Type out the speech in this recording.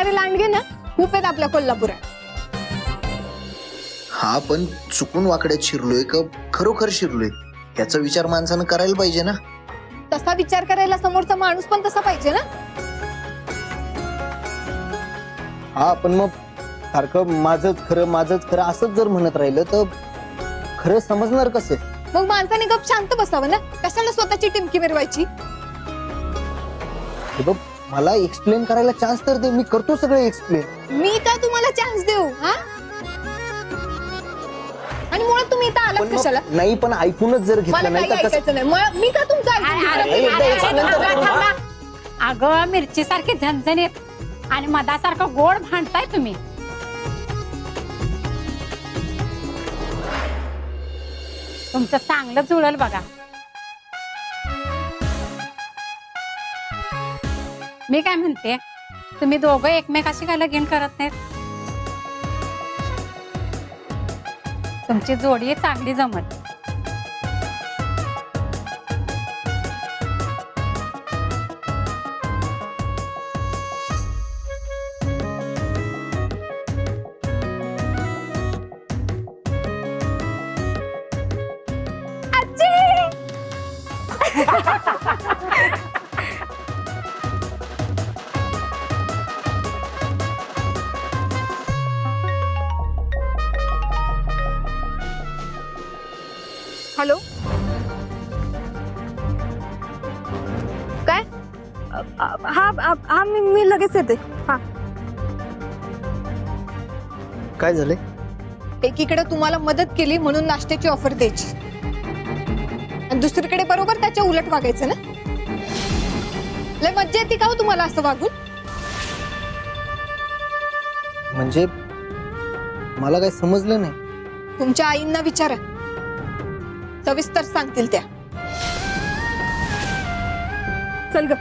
लांडगे ना खूप आहेत आपल्या कोल्हापुरात. हा पण चुकून वाकड्यात शिरलोय का खरोखर शिरलोय याचा विचार माणसानं करायला पाहिजे ना. तसा विचार करायला समोरचा माणूस पण तसा पाहिजे ना. हा पण मग सारखं माझंच खरं असंच जर म्हणत राहिलं तर खरं समजणार कसं. मग माणसाने गप शांत बसावं ना. कशाला स्वतःची टिमकी मिरवायची. हे बघ मला एक्सप्लेन करायला चान्स तर दे, मी करतो सगळं एक्सप्लेन. मी का तुम्हाला चान्स देऊ हा. आणि मुळात तुम्ही इथं आलात कशाला. नाही पण ऐकूनच जर मला घेतलं नाही काही तर कसं. ऐकायचं नाही. मी का तुमचं ऐकून घेणार? अगं मिरची सारखी झणझणीत आणि मधासारखं गोड भांडताय तुम्ही. तुमचं चांगलं जुळल बघा. मी काय म्हणते तुम्ही दोघं एकमेकाशी काय लगीन करत नाहीत. तुमची जोडी चांगली जमत. हॅलो काय. हा मी लगेच येते. हा काय झालंय. एकीकडे तुम्हाला मदत केली म्हणून नाश्त्याची ऑफर द्यायची आणि दुसरीकडे बरोबर त्याच्या उलट वागायचं ना. लय मज्जा येते का हो तुम्हाला असं वागून. म्हणजे मला काय समजलं नाही. तुमच्या आईंना विचारा सविस्तर सांगतील त्या. चल ग.